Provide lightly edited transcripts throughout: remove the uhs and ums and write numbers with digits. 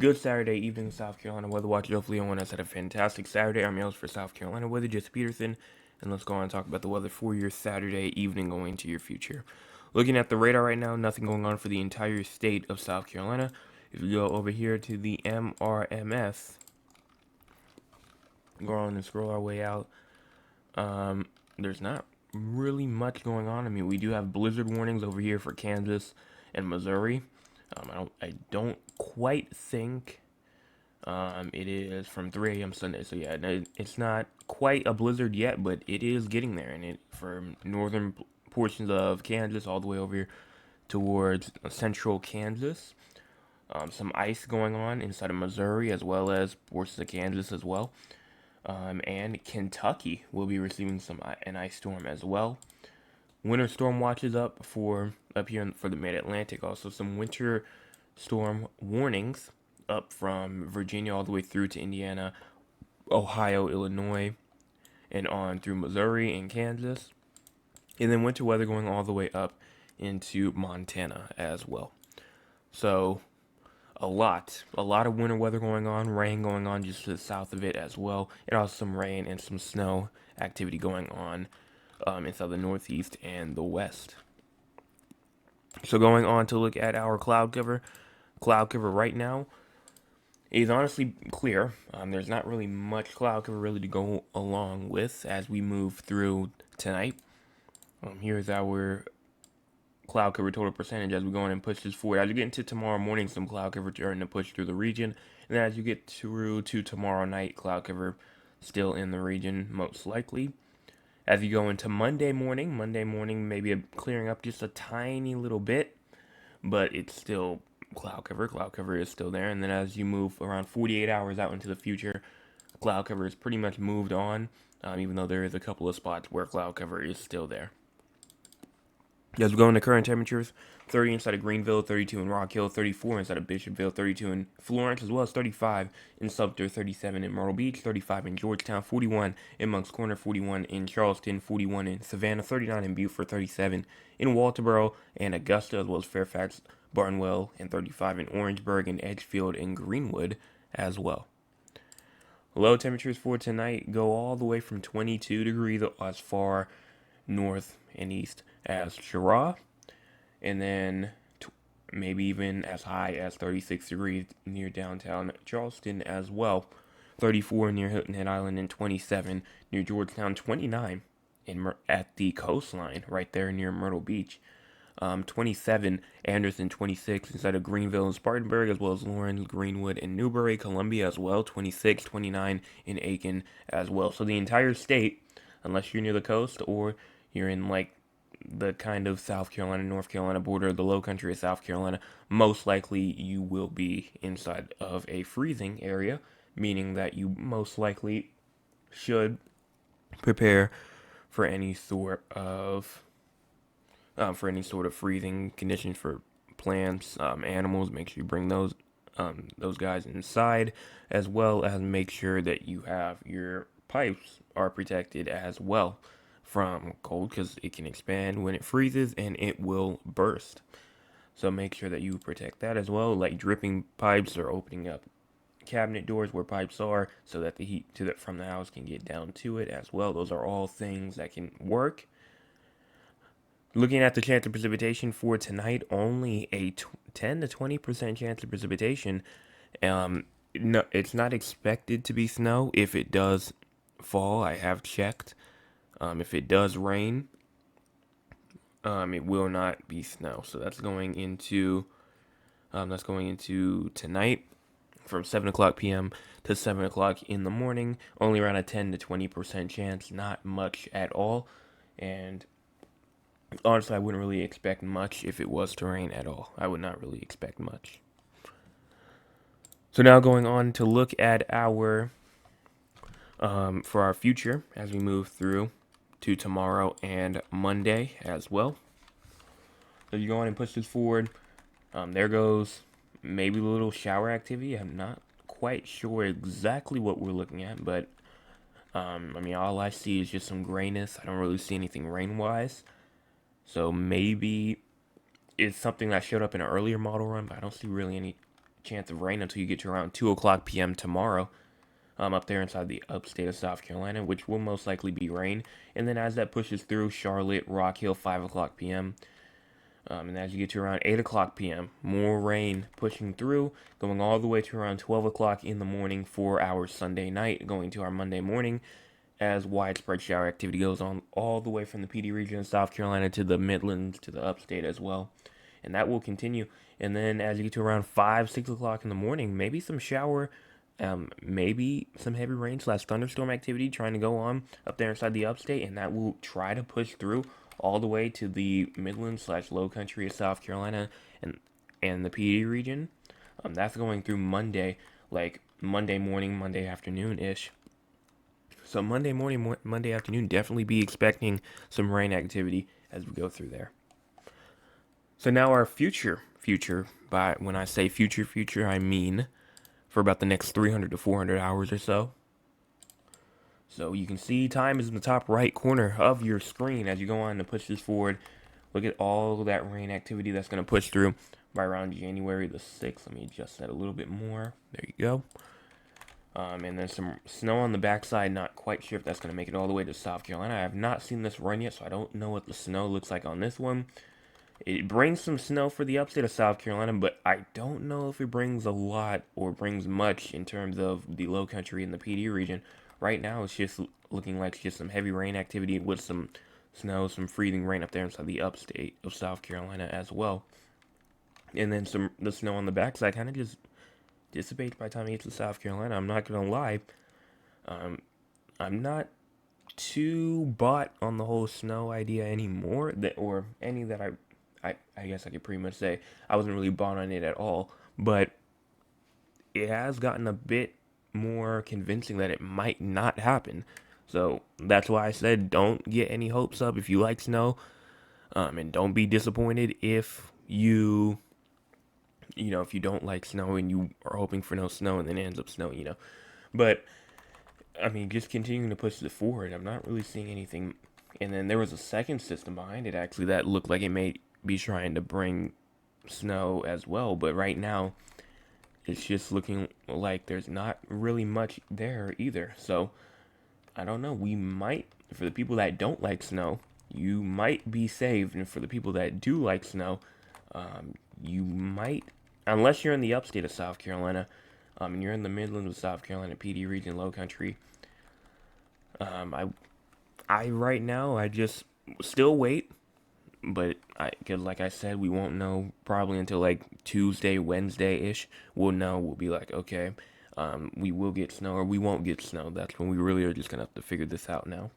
Good Saturday evening, South Carolina weather watch. Hopefully, everyone has had a fantastic Saturday. I'm Yells for South Carolina weather, Jesse Peterson, and let's go on and talk about the weather for your Saturday evening going into your future. Looking at the radar right now, nothing going on for the entire state of South Carolina. If you go over here to the MRMS, go on and scroll our way out, there's not really much going on. I mean, we do have blizzard warnings over here for Kansas and Missouri. I don't quite think it is from 3 a.m. Sunday, so yeah, it's not quite a blizzard yet, but it is getting there, and it from northern portions of Kansas all the way over here towards central Kansas. Some ice going on inside of Missouri as well as portions of Kansas as well. And Kentucky will be receiving an ice storm as well. Winter storm watches up here for the Mid Atlantic. Also, some winter storm warnings up from Virginia all the way through to Indiana, Ohio, Illinois, and on through Missouri and Kansas. And then winter weather going all the way up into Montana as well. So a lot of winter weather going on, rain going on just to the south of it as well, and also some rain and some snow activity going on inside the northeast and the west. So going on to look at our cloud cover right now is honestly clear. There's not really much cloud cover really to go along with as we move through tonight. Here's our cloud cover total percentage as we go on and push this forward. As you get into tomorrow morning, some cloud cover starting to push through the region. And then as you get through to tomorrow night, cloud cover still in the region, most likely. As you go into Monday morning maybe clearing up just a tiny little bit, but it's still cloud cover. Cloud cover is still there. And then as you move around 48 hours out into the future, cloud cover is pretty much moved on, even though there is a couple of spots where cloud cover is still there. As we go into current temperatures, 30 inside of Greenville, 32 in Rock Hill, 34 inside of Bishopville, 32 in Florence, as well as 35 in Sumter, 37 in Myrtle Beach, 35 in Georgetown, 41 in Moncks Corner, 41 in Charleston, 41 in Savannah, 39 in Beaufort, 37 in Walterboro and Augusta, as well as Fairfax, Barnwell, and 35 in Orangeburg and Edgefield and Greenwood as well. Low temperatures for tonight go all the way from 22 degrees as far north and east as Chirac, and then maybe even as high as 36 degrees near downtown Charleston as well. 34 near Hilton Head Island and 27 near Georgetown, 29 at the coastline right there near Myrtle Beach. 27 Anderson, 26 inside of Greenville and Spartanburg, as well as Lawrence, Greenwood, and Newberry, Columbia as well. 26, 29 in Aiken as well. So the entire state, unless you're near the coast or you're in like the kind of South Carolina, North Carolina border, the low country of South Carolina, most likely you will be inside of a freezing area, meaning that you most likely should prepare for any sort of freezing conditions for plants, animals. Make sure you bring those guys inside, as well as make sure that you have your pipes are protected as well from cold because it can expand when it freezes and it will burst. So make sure that you protect that as well, like dripping pipes or opening up cabinet doors where pipes are so that the heat from the house can get down to it as well. Those are all things that can work. Looking at the chance of precipitation for tonight, only a 10 to 20% chance of precipitation. No, it's not expected to be snow. If it does fall, I have checked. If it does rain, it will not be snow. So that's going into tonight from 7 o'clock p.m. to 7 o'clock in the morning. Only around a 10 to 20% chance, not much at all. And honestly, I wouldn't really expect much if it was to rain at all. I would not really expect much. So now going on to look at our for our future as we move through to tomorrow and Monday as well. So you go on and push this forward. There goes maybe a little shower activity. I'm not quite sure exactly what we're looking at, but I mean, all I see is just some grayness. I don't really see anything rain-wise. So maybe it's something that showed up in an earlier model run, but I don't see really any chance of rain until you get to around 2 o'clock p.m. tomorrow. Up there inside the upstate of South Carolina, which will most likely be rain. And then as that pushes through Charlotte, Rock Hill, 5 o'clock p.m. And as you get to around 8 o'clock p.m., more rain pushing through, going all the way to around 12 o'clock in the morning for our Sunday night, going to our Monday morning, as widespread shower activity goes on all the way from the PD region of South Carolina to the Midlands to the upstate as well. And that will continue. And then as you get to around 5, 6 o'clock in the morning, maybe some shower, maybe some heavy rain slash thunderstorm activity trying to go on up there inside the upstate, and that will try to push through all the way to the Midlands slash Low Country of South Carolina and the PD region. That's going through Monday, like Monday morning, Monday afternoon ish. So Monday morning, Monday afternoon, definitely be expecting some rain activity as we go through there. So now our future, by when I say future, I mean for about the next 300 to 400 hours or so. So you can see time is in the top right corner of your screen as you go on to push this forward. Look at all that rain activity that's going to push through by around January the 6th. Let me adjust that a little bit more. There you go. And there's some snow on the backside. Not quite sure if that's going to make it all the way to South Carolina. I have not seen this run yet, so I don't know what the snow looks like on this one. It brings some snow for the upstate of South Carolina, but I don't know if it brings a lot or brings much in terms of the Low Country and the PD region. Right now, it's just looking like just some heavy rain activity with some snow, some freezing rain up there inside the upstate of South Carolina as well. And then the snow on the backside kind of just dissipates by the time it gets to South Carolina. I'm not going to lie. I'm not too bought on the whole snow idea anymore, or any that I guess I could pretty much say I wasn't really bought on it at all, but it has gotten a bit more convincing that it might not happen. So that's why I said don't get any hopes up if you like snow, and don't be disappointed if if you don't like snow and you are hoping for no snow and then it ends up snowing. But I mean, just continuing to push it forward. I'm not really seeing anything. And then there was a second system behind it actually that looked like it may be trying to bring snow as well, but right now it's just looking like there's not really much there either. So I don't know. We might, for the people that don't like snow, you might be saved, and for the people that do like snow, you might, unless you're in the upstate of South Carolina, and you're in the Midlands of South Carolina, PD region, Low Country. I right now I just still wait, but because like I said, we won't know probably until like Tuesday, Wednesday ish. We'll know. We'll be like, okay, we will get snow or we won't get snow. That's when we really are just gonna have to figure this out now.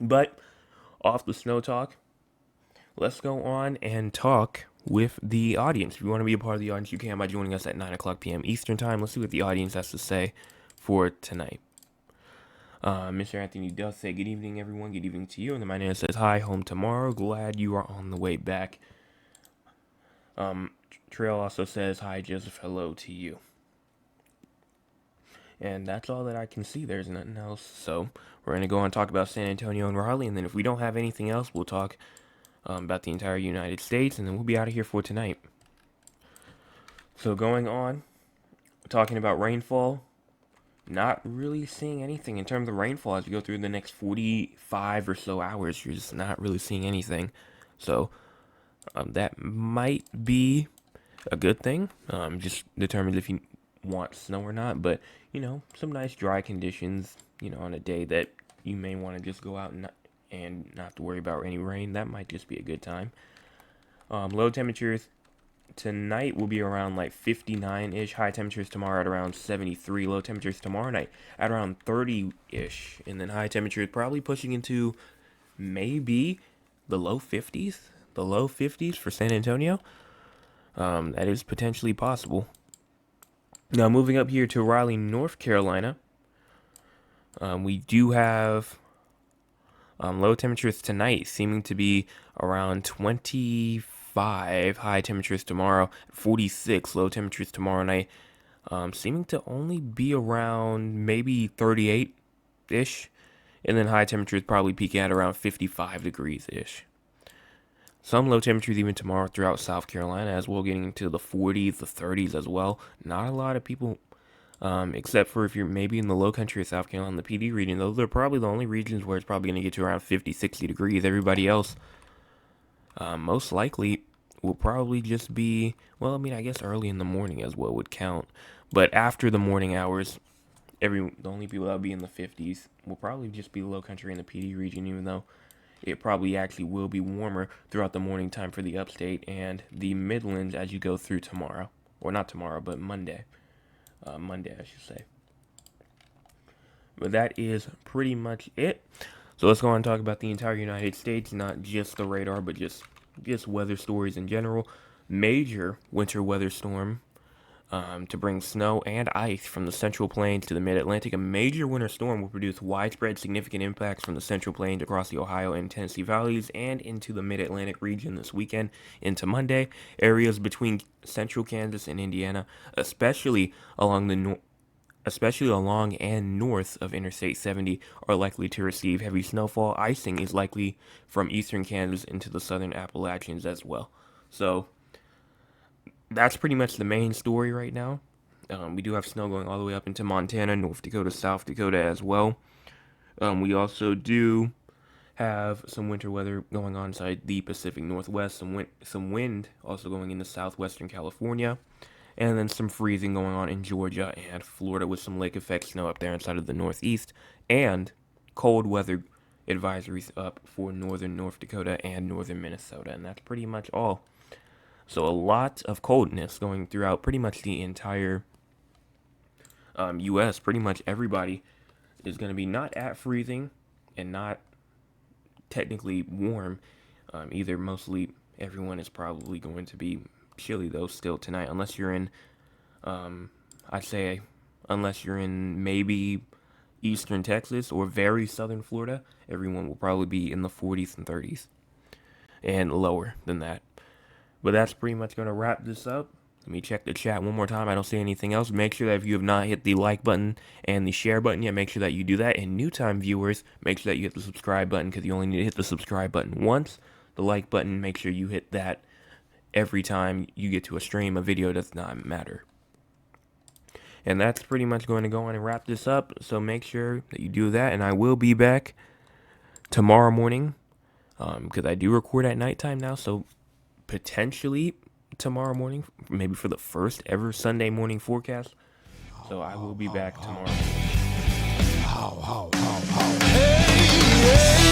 But off the snow talk, let's go on and talk with the audience. If you want to be a part of the audience, you can by joining us at 9 o'clock p.m. Eastern Time. Let's see what the audience has to say for tonight. Mr. Anthony does say, good evening, everyone. Good evening to you. And then my name says, hi, home tomorrow. Glad you are on the way back. Trail also says, hi, Joseph. Hello to you. And that's all that I can see. There's nothing else. So we're going to go on and talk about San Antonio and Raleigh. And then if we don't have anything else, we'll talk about the entire United States. And then we'll be out of here for tonight. So going on, talking about rainfall. Not really seeing anything in terms of rainfall as we go through the next 45 or so hours. You're just not really seeing anything. So that might be a good thing. Just determines if you want snow or not. But, some nice dry conditions, on a day that you may want to just go out and not have to worry about any rain. That might just be a good time. Low temperatures tonight will be around like 59-ish. High temperatures tomorrow at around 73. Low temperatures tomorrow night at around 30-ish. And then high temperatures probably pushing into maybe the low 50s. The low 50s for San Antonio. That is potentially possible. Now moving up here to Raleigh, North Carolina. We do have low temperatures tonight seeming to be around 25. High temperatures tomorrow, 46. Low temperatures tomorrow night, seeming to only be around maybe 38-ish. And then high temperatures probably peaking at around 55 degrees-ish. Some low temperatures even tomorrow throughout South Carolina as well, getting into the 40s, the 30s as well. Not a lot of people, except for if you're maybe in the low country of South Carolina, the PD region. Those are probably the only regions where it's probably going to get to around 50, 60 degrees. Everybody else, most likely, will probably just be, well, I mean, I guess early in the morning as well would count. But after the morning hours, the only people that'll be in the 50s will probably just be low country in the PD region, even though it probably actually will be warmer throughout the morning time for the upstate and the Midlands as you go through tomorrow. Or not tomorrow, but Monday. Monday, I should say. But that is pretty much it. So let's go on and talk about the entire United States, not just the radar, but just weather stories in general. Major winter weather storm to bring snow and ice from the Central Plains to the Mid-Atlantic. A major winter storm will produce widespread significant impacts from the Central Plains across the Ohio and Tennessee valleys and into the Mid-Atlantic region this weekend into Monday. Areas between central Kansas and Indiana, especially along and north of Interstate 70, are likely to receive heavy snowfall. Icing is likely from eastern Kansas into the southern Appalachians as well. So that's pretty much the main story right now. We do have snow going all the way up into Montana, North Dakota, South Dakota as well. We also do have some winter weather going on inside the Pacific Northwest, some wind also going into southwestern California, and then some freezing going on in Georgia and Florida with some lake effect snow up there inside of the Northeast, and cold weather advisories up for northern North Dakota and northern Minnesota, and that's pretty much all. So a lot of coldness going throughout pretty much the entire U.S. Pretty much everybody is going to be not at freezing and not technically warm. Either mostly everyone is probably going to be chilly though still tonight, unless you're in, unless you're in maybe eastern Texas or very southern Florida, everyone will probably be in the 40s and 30s and lower than that. But that's pretty much going to wrap this up. Let me check the chat one more time. I don't see anything else. Make sure that if you have not hit the like button and the share button yet, make sure that you do that. And new time viewers, make sure that you hit the subscribe button, because you only need to hit the subscribe button once. The like button, make sure you hit that every time you get to a stream. A video does not matter. And that's pretty much going to go on and wrap this up. So make sure that you do that. And I will be back tomorrow morning, because I do record at nighttime now. So potentially tomorrow morning, maybe for the first ever Sunday morning forecast. So I will be back tomorrow. Hey, yeah.